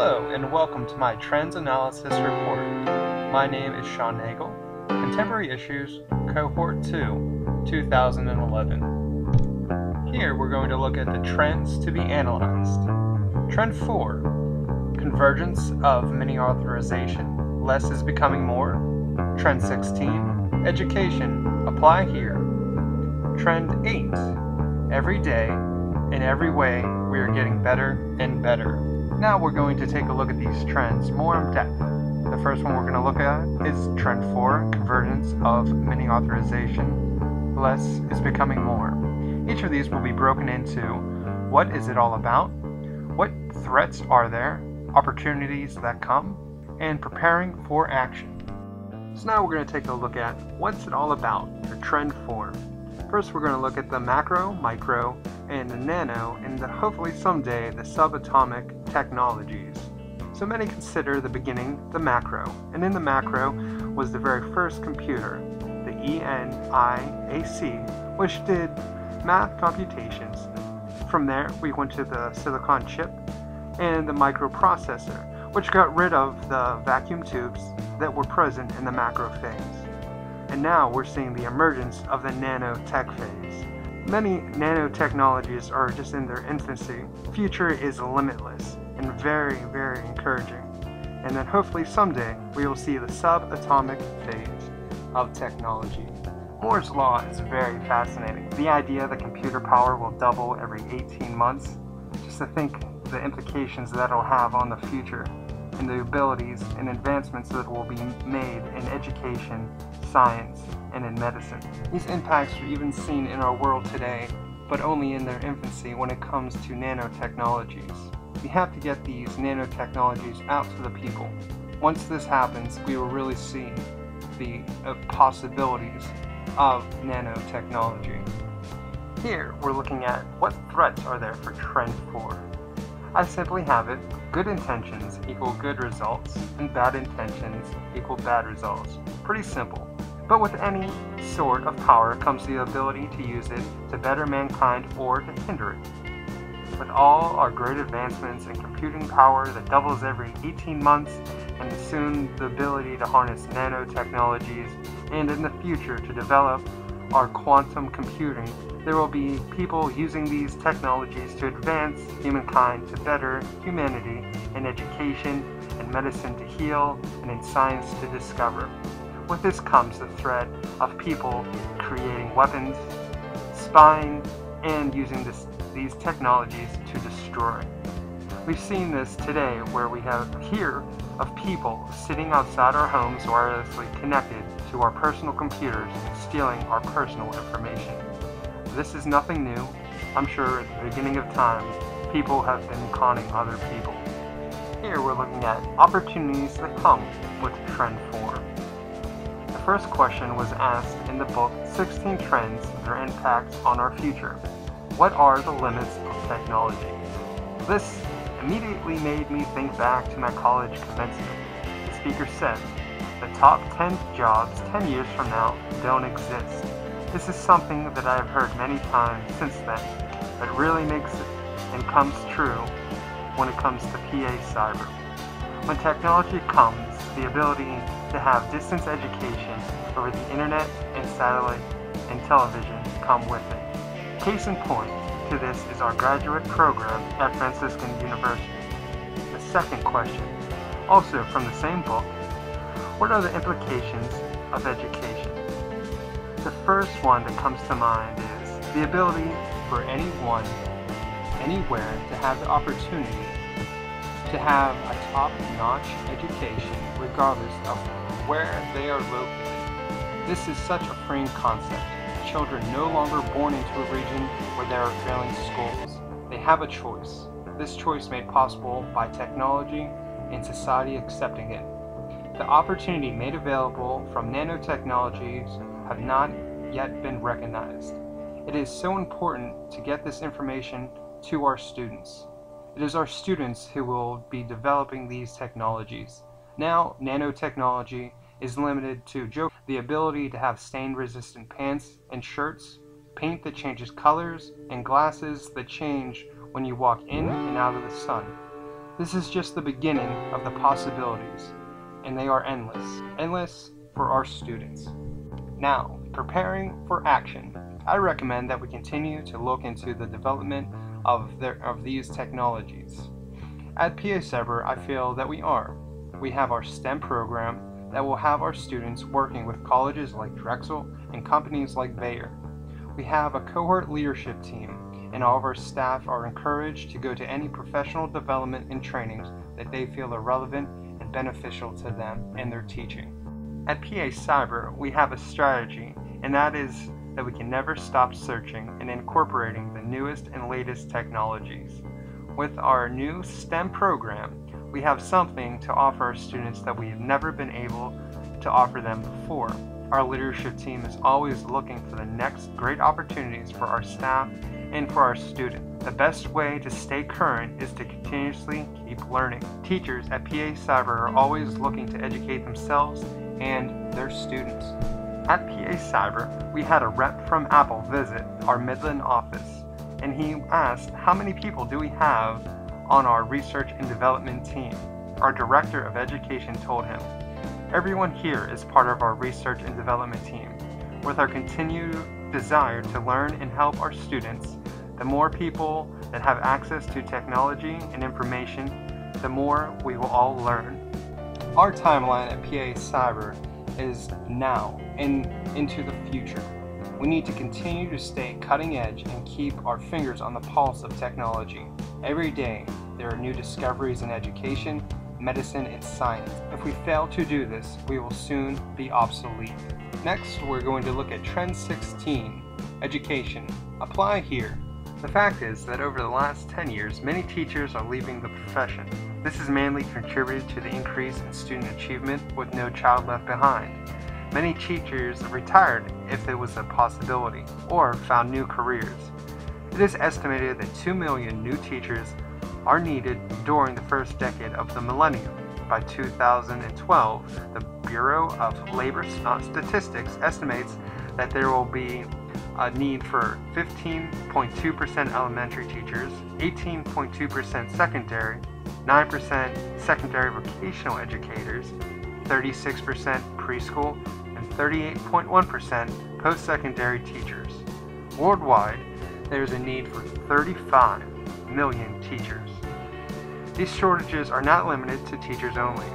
Hello and welcome to my Trends Analysis Report. My name is Sean Nagle, Contemporary Issues, Cohort 2, 2011. Here we're going to look at the trends to be analyzed. Trend 4, Convergence of Mini Authorization, Less is Becoming More. Trend 16, Education, Apply Here. Trend 8, Every day, in every way, we are getting better and better. Now we're going to take a look at these trends more in depth. The first one we're going to look at is Trend 4, Convergence of Mini Authorization, Less is Becoming More. Each of these will be broken into what is it all about, what threats are there, opportunities that come, and preparing for action. So now we're going to take a look at what's it all about for Trend 4. First we're going to look at the macro, micro, and the nano, and hopefully someday the subatomic technologies. So many consider the beginning the macro, and in the macro was the very first computer, the ENIAC, which did math computations. From there we went to the silicon chip and the microprocessor, which got rid of the vacuum tubes that were present in the macro phase. And now we're seeing the emergence of the nanotech phase. Many nanotechnologies are just in their infancy. The future is limitless and very, very encouraging. And then hopefully someday we will see the subatomic phase of technology. Moore's law is very fascinating. The idea that computer power will double every 18 months, just to think the implications that it'll have on the future and the abilities and advancements that will be made in education, science, and in medicine. These impacts are even seen in our world today, but only in their infancy when it comes to nanotechnologies. We have to get these nanotechnologies out to the people. Once this happens, we will really see the possibilities of nanotechnology. Here, we're looking at what threats are there for Trend 4. I simply have it, good intentions equal good results, and bad intentions equal bad results. Pretty simple. But with any sort of power comes the ability to use it to better mankind or to hinder it. With all our great advancements in computing power that doubles every 18 months, and soon the ability to harness nanotechnologies, and in the future to develop our quantum computing, there will be people using these technologies to advance humankind to better humanity in education, in medicine to heal, and in science to discover. With this comes the threat of people creating weapons, spying, and using these technologies to destroy. We've seen this today where we hear of people sitting outside our homes wirelessly connected to our personal computers, stealing our personal information. This is nothing new. I'm sure at the beginning of time, people have been conning other people. Here we're looking at opportunities that come with Trend 4. The first question was asked in the book 16 Trends and Their Impacts on Our Future. What are the limits of technology? This immediately made me think back to my college commencement. The speaker said, the top 10 jobs 10 years from now don't exist. This is something that I have heard many times since then, but really makes it and comes true when it comes to PA cyber. When technology comes, the ability to have distance education over the internet and satellite and television come with it. Case in point to this is our graduate program at Franciscan University. The second question, also from the same book, what are the implications of education? The first one that comes to mind is the ability for anyone, anywhere, to have the opportunity to have a top-notch education regardless of where they are located. This is such a freeing concept. Children no longer born into a region where there are failing schools. They have a choice. This choice made possible by technology and society accepting it. The opportunity made available from nanotechnologies have not yet been recognized. It is so important to get this information to our students. It is our students who will be developing these technologies. Now, nanotechnology is limited to the ability to have stain-resistant pants and shirts, paint that changes colors, and glasses that change when you walk in and out of the sun. This is just the beginning of the possibilities, and they are endless. Endless for our students. Now, preparing for action. I recommend that we continue to look into the development of these technologies. At PA Cyber, I feel that we are. We have our STEM program that will have our students working with colleges like Drexel and companies like Bayer. We have a cohort leadership team, and all of our staff are encouraged to go to any professional development and trainings that they feel are relevant and beneficial to them and their teaching. At PA Cyber, we have a strategy, and that is that we can never stop searching and incorporating the newest and latest technologies. With our new STEM program, we have something to offer our students that we have never been able to offer them before. Our leadership team is always looking for the next great opportunities for our staff and for our students. The best way to stay current is to continuously keep learning. Teachers at PA Cyber are always looking to educate themselves and their students. At PA Cyber, we had a rep from Apple visit our Midland office, and he asked, how many people do we have on our research and development team? Our director of education told him, everyone here is part of our research and development team. With our continued desire to learn and help our students, the more people that have access to technology and information, the more we will all learn. Our timeline at PA Cyber is now and into the future. We need to continue to stay cutting edge and keep our fingers on the pulse of technology. Every day, there are new discoveries in education, medicine, and science. If we fail to do this, we will soon be obsolete. Next, we're going to look at Trend 16, Education. Apply here. The fact is that over the last 10 years, many teachers are leaving the profession. This has mainly contributed to the increase in student achievement with no child left behind. Many teachers retired if it was a possibility, or found new careers. It is estimated that 2 million new teachers are needed during the first decade of the millennium. By 2012, the Bureau of Labor Statistics estimates that there will be a need for 15.2% elementary teachers, 18.2% secondary, 9% secondary vocational educators, 36% preschool, and 38.1% post-secondary teachers. Worldwide, there is a need for 35 million teachers. These shortages are not limited to teachers only.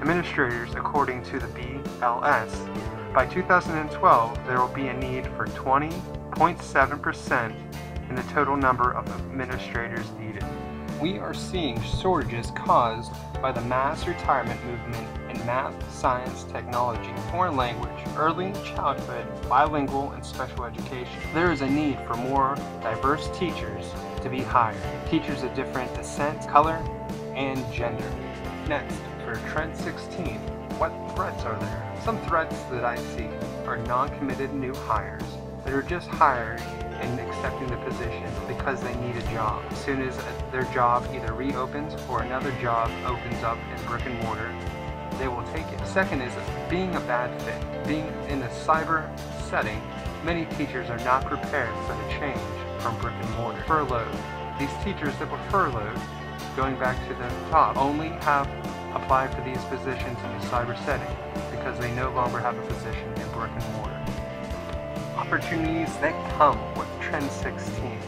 Administrators, according to the BLS, by 2012, there will be a need for 20.7% in the total number of administrators needed. We are seeing shortages caused by the mass retirement movement in math, science, technology, foreign language, early childhood, bilingual, and special education. There is a need for more diverse teachers to be hired. Teachers of different descent, color, and gender. Next, for Trend 16, what threats are there? Some threats that I see are non-committed new hires that are just hired and accepting the position because they need a job. As soon as their job either reopens or another job opens up in brick and mortar, they will take it. Second is being a bad fit. Being in a cyber setting, many teachers are not prepared for the change from brick and mortar. Furloughed. These teachers that were furloughed, going back to the top, only have applied for these positions in the cyber setting because they no longer have a position in brick and mortar. Opportunities that come with Trend 16.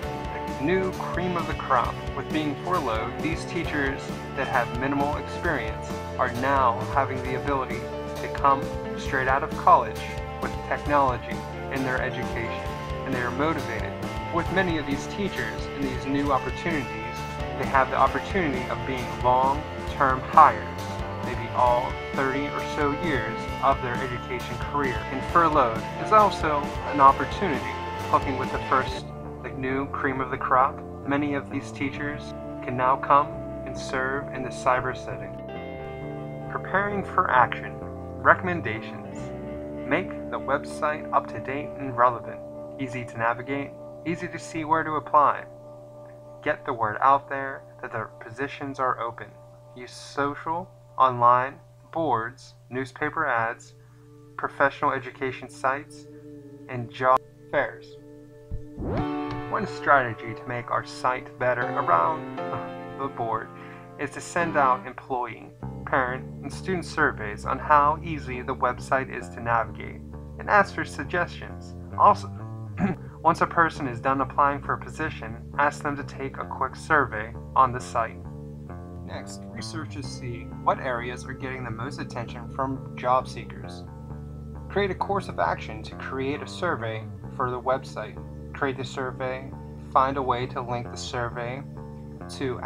The new cream of the crop. With being furloughed, these teachers that have minimal experience are now having the ability to come straight out of college with technology in their education, and they are motivated. With many of these teachers and these new opportunities, they have the opportunity of being long-term hires, maybe all 30 or so years of their education career. And furloughed is also an opportunity. Hooking with the first, the new cream of the crop, many of these teachers can now come and serve in the cyber setting. Preparing for action. Recommendations. Make the website up-to-date and relevant, easy to navigate, easy to see where to apply. Get the word out there that the positions are open. Use social, online, boards, newspaper ads, professional education sites, and job fairs. One strategy to make our site better around the board is to send out employee, parent, and student surveys on how easy the website is to navigate, and ask for suggestions. Also, once a person is done applying for a position, ask them to take a quick survey on the site. Next, researchers see what areas are getting the most attention from job seekers. Create a course of action to create a survey for the website. Create the survey, find a way to link the survey to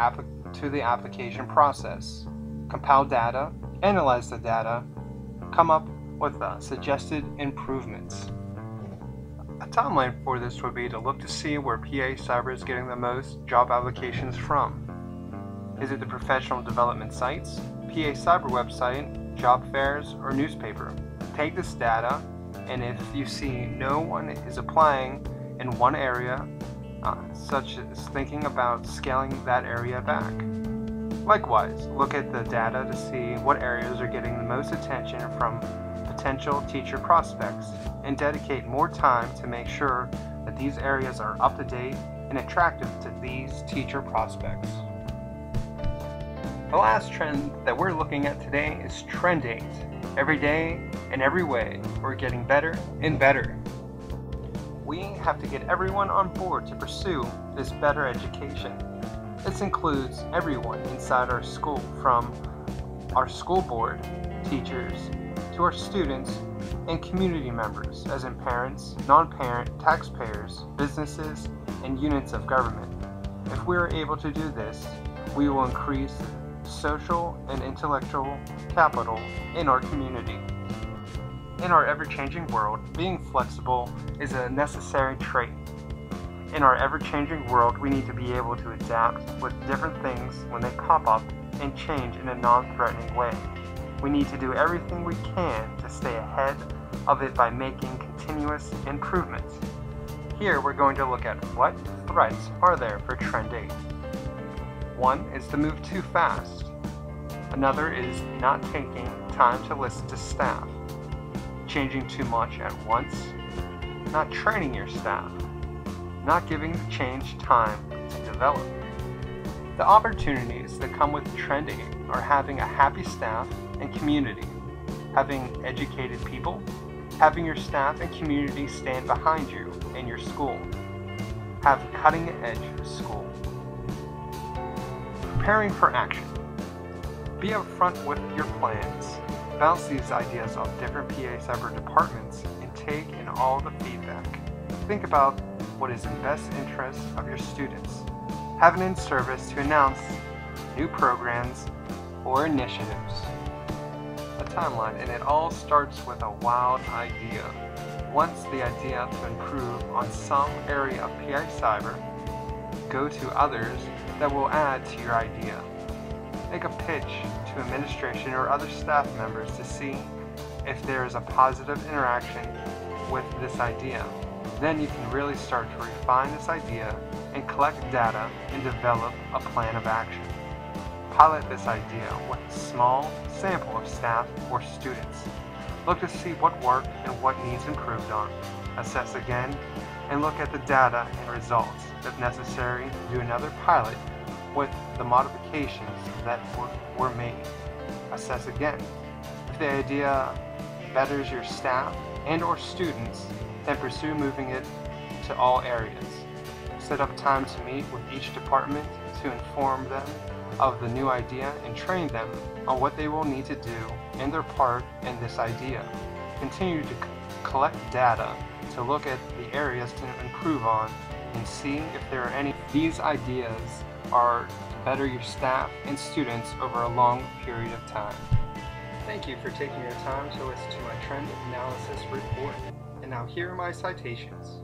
the application process. Compile data, analyze the data, come up with suggested improvements. A timeline for this would be to look to see where PA Cyber is getting the most job applications from. Is it the professional development sites, PA Cyber website, job fairs, or newspaper? Take this data, and if you see no one is applying in one area, such as thinking about scaling that area back. Likewise, look at the data to see what areas are getting the most attention from potential teacher prospects, and dedicate more time to make sure that these areas are up to date and attractive to these teacher prospects. The last trend that we're looking at today is Trend 8. Every day and every way, we're getting better and better. We have to get everyone on board to pursue this better education. This includes everyone inside our school, from our school board, teachers, to our students and community members, as in parents, non-parent, taxpayers, businesses, and units of government. If we are able to do this, we will increase social and intellectual capital in our community. In our ever-changing world, being flexible is a necessary trait. In our ever-changing world, we need to be able to adapt with different things when they pop up and change in a non-threatening way. We need to do everything we can to stay ahead of it by making continuous improvements. Here we're going to look at what threats are there for Trend 8. One is to move too fast. Another is not taking time to listen to staff. Changing too much at once. Not training your staff. Not giving the change time to develop. The opportunities that come with Trend 8 are having a happy staff and community, having educated people, having your staff and community stand behind you in your school, have cutting-edge school. Preparing for action. Be upfront with your plans. Bounce these ideas off different PA Cyber departments and take in all the feedback. Think about what is in best interest of your students. Have an in-service to announce new programs or initiatives. A timeline, and it all starts with a wild idea. Once the idea to improve on some area of PA Cyber, go to others that will add to your idea. Make a pitch to administration or other staff members to see if there is a positive interaction with this idea. Then you can really start to refine this idea and collect data and develop a plan of action. Pilot this idea with a small sample of staff or students. Look to see what worked and what needs improved on. Assess again and look at the data and results. If necessary, do another pilot with the modifications that were made. Assess again. If the idea betters your staff and or students, then pursue moving it to all areas. Set up time to meet with each department to inform them of the new idea and train them on what they will need to do and their part in this idea. Continue to collect data to look at the areas to improve on and see if there are any. These ideas are to better your staff and students over a long period of time. Thank you for taking your time to listen to my trend analysis report. And now here are my citations.